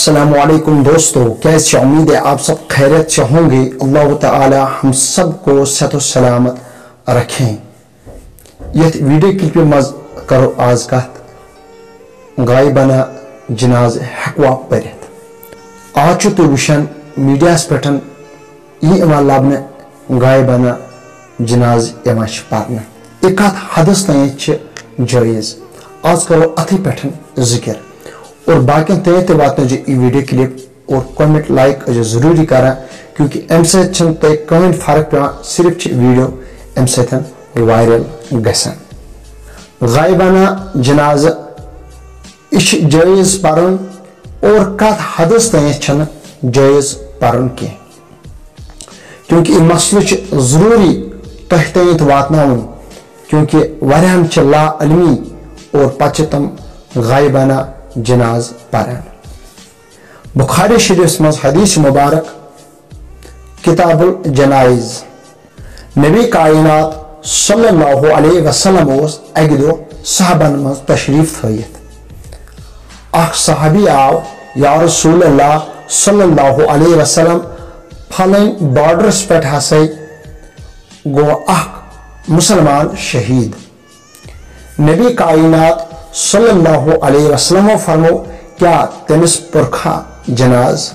अस्सलाम वालेकुम दोस्तों, कैसे उम्मीद है आप सब खैरियत से होंगे। अल्लाह ताला हम सब को सेहत व सलामत रखें। यह वीडियो क्लिप मज करो आज कत गायबाना जनाज हकवा परित। आज तुम वुचान मीडिया पे यह लबन गायबाना जनाज पर्न यह कत हदस तक जायज़। आज करो अथ पे जिक्र और बाकी ते वात वीडियो क्लिप और कमेंट लाइक जरूरी करा, क्योंकि अम सह कहीं फर्क पे, सिर्फ वीडियो अम सह वायरल गसान। गायबाना जनाज यह जायज़ पर्न और कत हदस तक जायज़ पर्न कह, क्योंकि यह मसल जरूरी तह तक वातन, क्योंकि वारियान ला अलमी और पे तम गायबाना जनाज पारान। बुखारी शरीफ मज हदीस मुबारक किताबुल जनाइज नबी कायनात सल्लल्लाहु अलैहि वसल्लम अक दो साहबन मज तशरीफ थयत। अख साहबी आव या रसूल अल्लाह सल्लल्लाहु अलैहि वसल्लम फलन बॉर्डर्स पे हसे गो अख मुसलमान शहीद। नबी कायनात सल्लल्लाहु अलैहि वसल्लम फरमो क्या तमिस पुरखा जनाज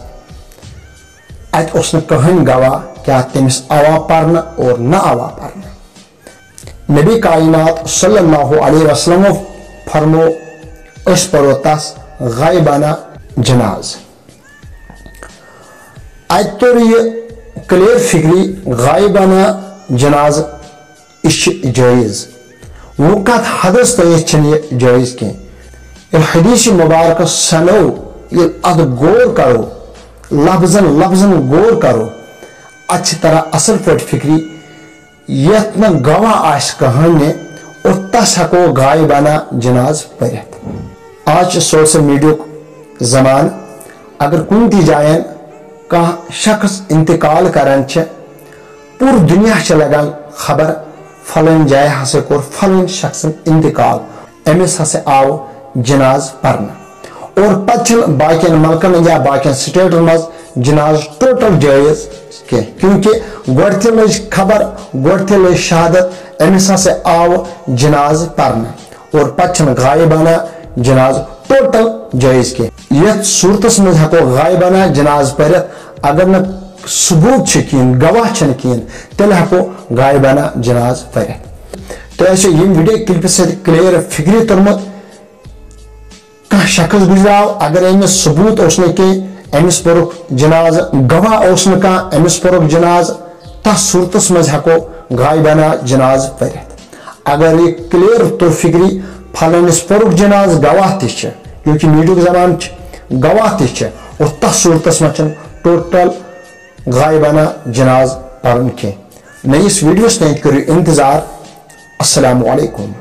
अत कहन गवाह, क्या तमिस आवा पर्न और न आवा पर्न। नबी कायनात सल्लल्लाहु अलैहि वसल्लम फरमो अस परो तस गायबाना जनाज। अत तोर यह क्लियर फिक्री गायबाना जनाज यह जायज़। वो कत हदस तक जायज़ कह। हदीस मुबारक सनो अद गौर करो, लफ्जन लफ्जन गौर करो, अच्छी तरह असल पे फिक्री यत न गवाह आस कहने और तस हको गायबाना जनाज परित। आज सोशल मीडिया जमान, अगर कुन ती जायन कह शख्स इंतकाल करान पूरी दुनिया लगान खबर फलन जाय हसे कोर फलन शख्स इंतकाल, अमिस हसे आव जनाज पर्न और पचन बाकियन मलकन या बाकियन स्टेटन मज जनाज टोटल जायज़ के, क्योंकि गोड़ते लज खबर गोड़ते लज शहादत, अमिस हसे आव जनाज पर्न और पचन गायबाना जनाज टोटल जायज़ के। यह सूरतस मज हको गायबाना जनाज परित अगर न सबूत कहें गवाह कहें तेल हको गायबाना जनाज परित। तो ऐसे यम वीडियो क्लिप से क्लियर फिक्री तुरमुत कह शख्स गुजराव अगर अमिस सबूत कह अमिस पोरुक जनाज गवाह अमिस पोरुक जनाज तस सूरतस मज हको गायबाना जनाज परित। अगर ये क्लियर तुर फिक्री फलनिस पोरुक जनाज गवाह ति, क्योंकि मीडिया जमान गवाह ति और तस सूरतस मज टोटल गायबाना जनाज पर्न के। नई इस वीडियो तक करो इंतजार। अस्सलामु अलैकुम।